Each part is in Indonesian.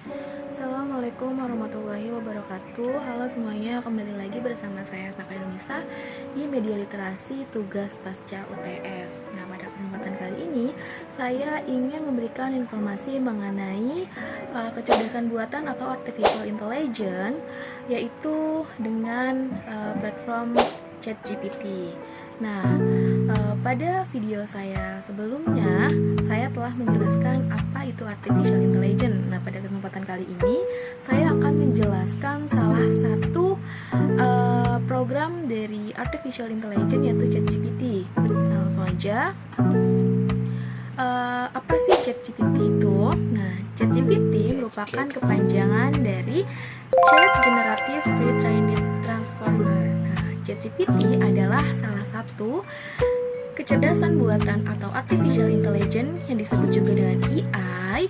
Assalamualaikum warahmatullahi wabarakatuh. Halo semuanya, kembali lagi bersama saya Saka Indonesia di Media Literasi Tugas Pasca UTS. Nah, pada kesempatan kali ini saya ingin memberikan informasi mengenai kecerdasan buatan atau artificial intelligence, yaitu dengan platform ChatGPT. Nah, pada video saya sebelumnya, saya telah menjelaskan apa itu artificial intelligence. Nah, pada kesempatan kali ini, saya akan menjelaskan salah satu program dari artificial intelligence, yaitu ChatGPT. Nah, langsung aja. Apa sih ChatGPT itu? Nah, ChatGPT merupakan kepanjangan dari Chat Generative Pre-trained Transformer. Nah, ChatGPT adalah salah satu kecerdasan buatan atau artificial intelligence yang disebut juga dengan AI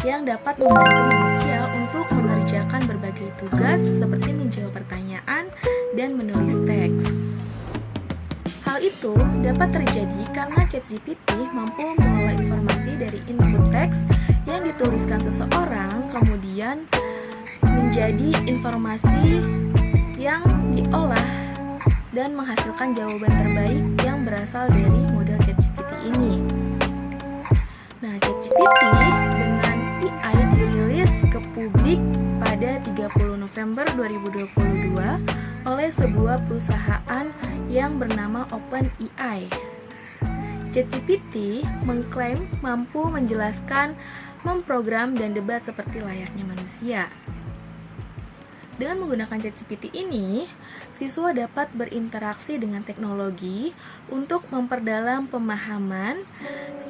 yang dapat membantu manusia untuk mengerjakan berbagai tugas seperti menjawab pertanyaan dan menulis teks. Hal itu dapat terjadi karena ChatGPT mampu mengolah informasi dari input teks yang dituliskan seseorang, kemudian menjadi informasi yang diolah dan menghasilkan jawaban terbaik yang berasal dari model ChatGPT ini. Nah, ChatGPT dengan AI dirilis ke publik pada 30 November 2022 oleh sebuah perusahaan yang bernama OpenAI. ChatGPT mengklaim mampu menjelaskan, memprogram, dan debat seperti layaknya manusia. Dengan menggunakan ChatGPT ini, siswa dapat berinteraksi dengan teknologi untuk memperdalam pemahaman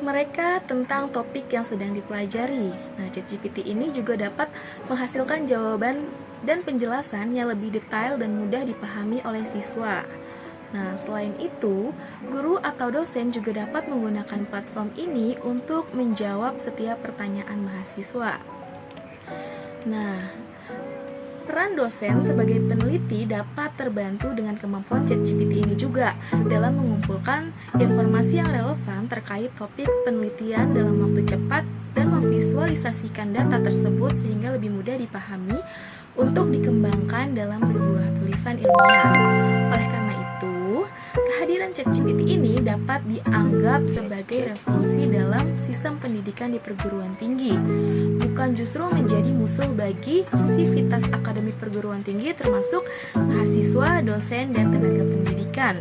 mereka tentang topik yang sedang dipelajari. Nah, ChatGPT ini juga dapat menghasilkan jawaban dan penjelasan yang lebih detail dan mudah dipahami oleh siswa. Nah, selain itu, guru atau dosen juga dapat menggunakan platform ini untuk menjawab setiap pertanyaan mahasiswa. Nah, peran dosen sebagai peneliti dapat terbantu dengan kemampuan ChatGPT ini juga dalam mengumpulkan informasi yang relevan terkait topik penelitian dalam waktu cepat dan memvisualisasikan data tersebut sehingga lebih mudah dipahami untuk dikembangkan dalam sebuah tulisan ilmiah. Oleh karena itu, kehadiran ChatGPT ini dapat dianggap sebagai revolusi dalam sistem pendidikan di perguruan tinggi, bukan justru menjadi musuh bagi sivitas akademik perguruan tinggi termasuk mahasiswa, dosen, dan tenaga pendidikan.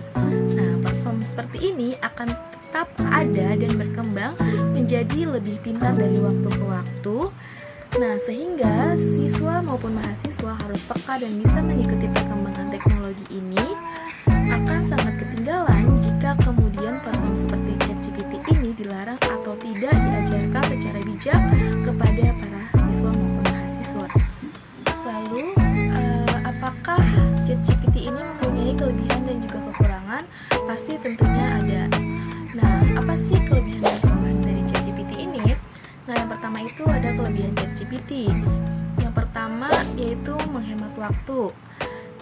Nah, platform seperti ini akan tetap ada dan berkembang menjadi lebih pintar dari waktu ke waktu. Nah, sehingga siswa maupun mahasiswa harus peka dan bisa mengikuti perkembangan teknologi ini. Akan sangat ketinggalan jika kemudian platform seperti ChatGPT ini dilarang atau tidak diajarkan secara bijak kepada para siswa maupun mahasiswa. Lalu, apakah ChatGPT ini mempunyai kelebihan dan juga kekurangan? Pasti tentunya ada. Nah, apa sih kelebihan dan kekurangan dari ChatGPT ini? Nah, yang pertama itu ada kelebihan ChatGPT. Yang pertama yaitu menghemat waktu.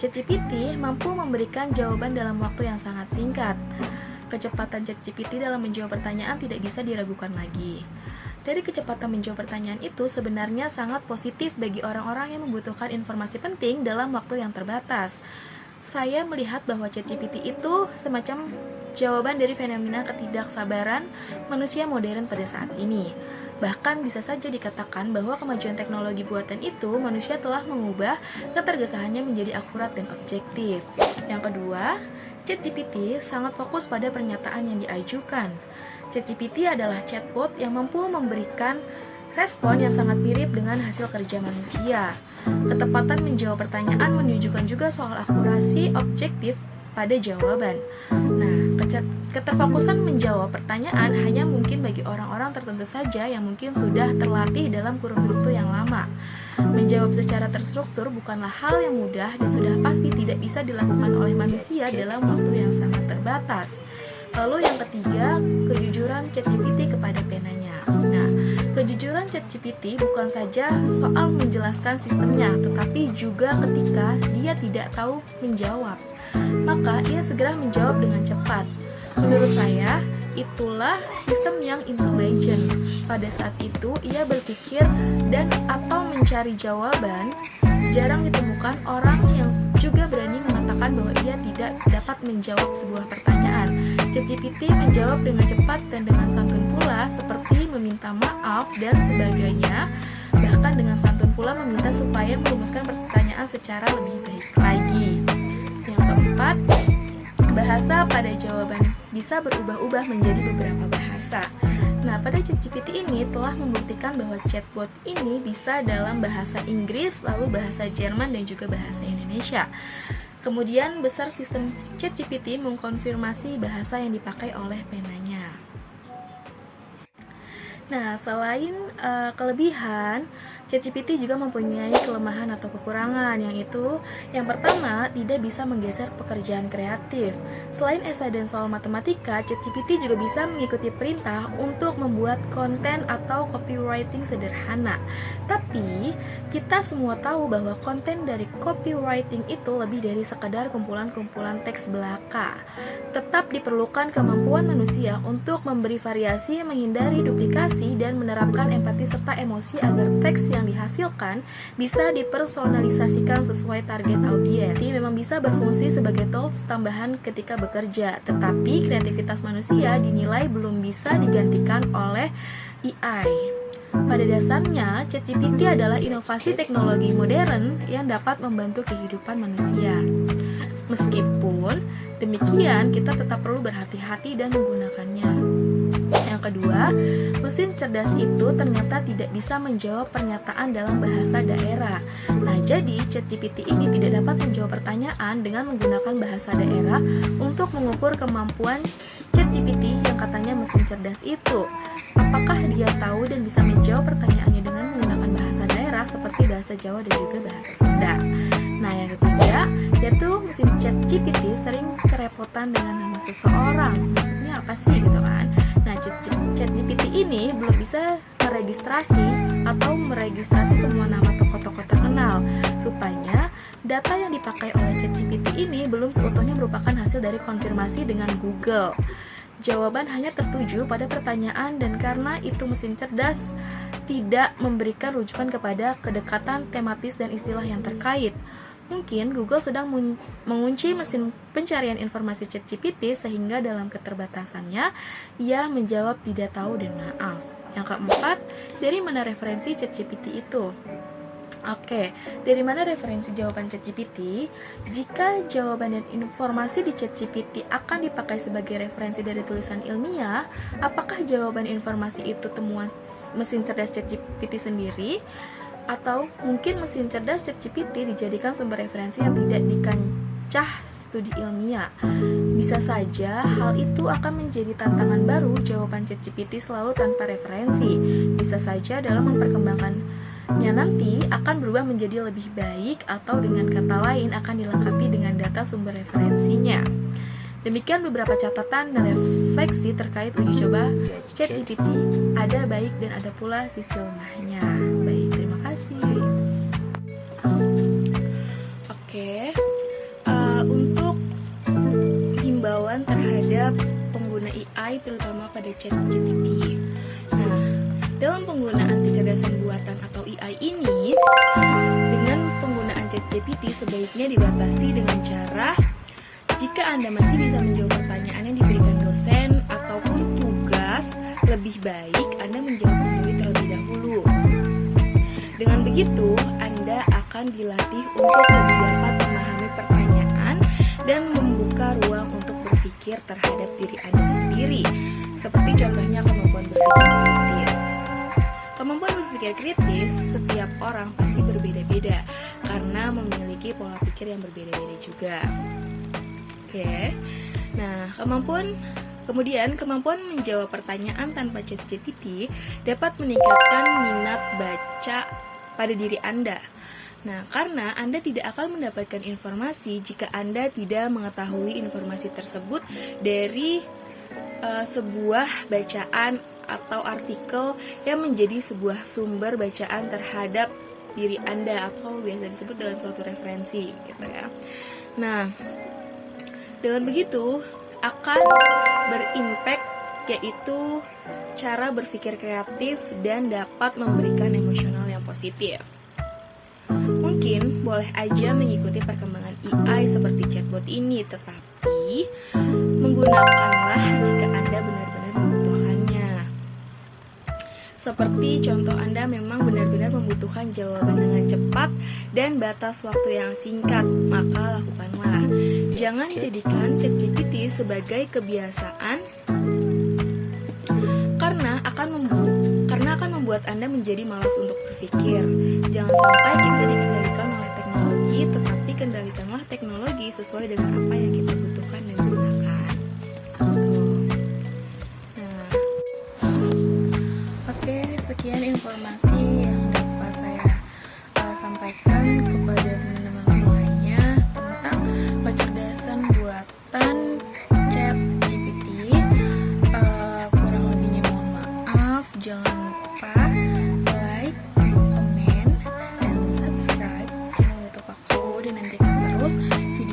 ChatGPT mampu memberikan jawaban dalam waktu yang sangat singkat. Kecepatan ChatGPT dalam menjawab pertanyaan tidak bisa diragukan lagi. Dari kecepatan menjawab pertanyaan itu sebenarnya sangat positif bagi orang-orang yang membutuhkan informasi penting dalam waktu yang terbatas. Saya melihat bahwa ChatGPT itu semacam jawaban dari fenomena ketidaksabaran manusia modern pada saat ini. Bahkan bisa saja dikatakan bahwa kemajuan teknologi buatan itu manusia telah mengubah ketergesahannya menjadi akurat dan objektif. Yang kedua, ChatGPT sangat fokus pada pernyataan yang diajukan. ChatGPT adalah chatbot yang mampu memberikan respon yang sangat mirip dengan hasil kerja manusia. Ketepatan menjawab pertanyaan menunjukkan juga soal akurasi objektif pada jawaban. Nah, keterfokusan menjawab pertanyaan hanya mungkin bagi orang-orang tertentu saja yang mungkin sudah terlatih dalam kurun waktu yang lama. Menjawab secara terstruktur bukanlah hal yang mudah dan sudah pasti tidak bisa dilakukan oleh manusia dalam waktu yang sangat terbatas. Lalu yang ketiga, kejujuran ChatGPT kepada penanya. Nah, kejujuran ChatGPT bukan saja soal menjelaskan sistemnya, tetapi juga ketika dia tidak tahu menjawab, maka ia segera menjawab dengan cepat. Menurut saya, itulah sistem yang intelligent. Pada saat itu, ia berpikir dan atau mencari jawaban, jarang ditemukan orang yang juga berani mengatakan bahwa ia tidak dapat menjawab sebuah pertanyaan. ChatGPT menjawab dengan cepat dan dengan santun pula, seperti meminta maaf dan sebagainya. Bahkan dengan santun pula meminta supaya merumuskan pertanyaan secara lebih baik lagi. Yang keempat, bahasa pada jawaban bisa berubah-ubah menjadi beberapa bahasa. Nah, pada ChatGPT ini telah membuktikan bahwa chatbot ini bisa dalam bahasa Inggris, lalu bahasa Jerman, dan juga bahasa Indonesia. Kemudian besar sistem ChatGPT mengkonfirmasi bahasa yang dipakai oleh penanya. Nah, selain kelebihan, ChatGPT juga mempunyai kelemahan atau kekurangan, yang pertama, tidak bisa menggeser pekerjaan kreatif. Selain esai dan soal matematika, ChatGPT juga bisa mengikuti perintah untuk membuat konten atau copywriting sederhana. Tapi, kita semua tahu bahwa konten dari copywriting itu lebih dari sekadar kumpulan-kumpulan teks belaka. Tetap diperlukan kemampuan manusia untuk memberi variasi, menghindari duplikasi, dan menerapkan empati serta emosi agar teks yang dihasilkan bisa dipersonalisasikan sesuai target audiens. Jadi memang bisa berfungsi sebagai tools tambahan ketika bekerja, tetapi kreativitas manusia dinilai belum bisa digantikan oleh AI. Pada dasarnya, ChatGPT adalah inovasi teknologi modern yang dapat membantu kehidupan manusia. Meskipun demikian, kita tetap perlu berhati-hati dan menggunakannya. Yang kedua, mesin cerdas itu ternyata tidak bisa menjawab pernyataan dalam bahasa daerah. Nah, jadi ChatGPT ini tidak dapat menjawab pertanyaan dengan menggunakan bahasa daerah untuk mengukur kemampuan ChatGPT yang katanya mesin cerdas itu. Apakah dia tahu dan bisa menjawab pertanyaannya dengan menggunakan bahasa daerah seperti bahasa Jawa dan juga bahasa Sunda? Nah, yang ketiga, yaitu mesin ChatGPT sering kerepotan dengan nama seseorang. Maksudnya apa sih gitu kan? Nah, ChatGPT ini belum bisa meregistrasi semua nama tokoh-tokoh terkenal. Rupanya, data yang dipakai oleh ChatGPT ini belum seutuhnya merupakan hasil dari konfirmasi dengan Google. Jawaban hanya tertuju pada pertanyaan, dan karena itu mesin cerdas tidak memberikan rujukan kepada kedekatan tematis dan istilah yang terkait. Mungkin Google sedang mengunci mesin pencarian informasi ChatGPT sehingga dalam keterbatasannya ia menjawab tidak tahu dan maaf. Yang keempat, dari mana referensi ChatGPT itu? Oke, dari mana referensi jawaban ChatGPT? Jika jawaban dan informasi di ChatGPT akan dipakai sebagai referensi dari tulisan ilmiah, apakah jawaban informasi itu temuan mesin cerdas ChatGPT sendiri? Atau mungkin mesin cerdas ChatGPT dijadikan sumber referensi yang tidak dikancah studi ilmiah? Bisa saja hal itu akan menjadi tantangan baru. Jawaban ChatGPT selalu tanpa referensi. Bisa saja dalam memperkembangkannya nanti akan berubah menjadi lebih baik, atau dengan kata lain akan dilengkapi dengan data sumber referensinya. Demikian beberapa catatan dan refleksi terkait uji coba ChatGPT. Ada baik dan ada pula sisi lemahnya. Baik, terima kasih. Oke, untuk himbauan terhadap pengguna AI terutama pada ChatGPT. Nah, dalam penggunaan kecerdasan buatan atau AI ini, dengan penggunaan ChatGPT sebaiknya dibatasi dengan cara, jika Anda masih bisa menjawab pertanyaan yang diberikan dosen ataupun tugas, lebih baik Anda menjawab sendiri terlebih dahulu. Dengan begitu, Anda akan dilatih untuk lebih dapat memahami pertanyaan dan membuka ruang untuk berpikir terhadap diri Anda sendiri. Seperti contohnya kemampuan berpikir kritis. Kemampuan berpikir kritis setiap orang pasti berbeda-beda karena memiliki pola pikir yang berbeda-beda juga. Oke, nah kemampuan menjawab pertanyaan tanpa ChatGPT dapat meningkatkan minat baca pada diri Anda. Nah, karena Anda tidak akan mendapatkan informasi jika Anda tidak mengetahui informasi tersebut dari sebuah bacaan atau artikel yang menjadi sebuah sumber bacaan terhadap diri Anda, atau biasa disebut dengan suatu referensi gitu ya. Nah, dengan begitu akan berimpact, yaitu cara berpikir kreatif dan dapat memberikan emosional yang positif. Mungkin boleh aja mengikuti perkembangan AI seperti chatbot ini, tetapi menggunakanlah jika Anda benar-benar membutuhkannya. Seperti contoh Anda memang benar-benar membutuhkan jawaban dengan cepat dan batas waktu yang singkat, maka lakukanlah. Jangan jadikan ChatGPT sebagai kebiasaan karena akan membuat Anda menjadi malas untuk berpikir. Jangan sampai kita dikendalikan oleh teknologi, tetapi kendalikanlah teknologi sesuai dengan apa yang kita butuhkan dan gunakan. Oke, sekian informasi yang dapat saya sampaikan kepada teman-teman semuanya tentang kecerdasan buatan ChatGPT. Kurang lebihnya mohon maaf. Jangan lupa like, comment, dan subscribe channel YouTube aku, dan nantikan terus video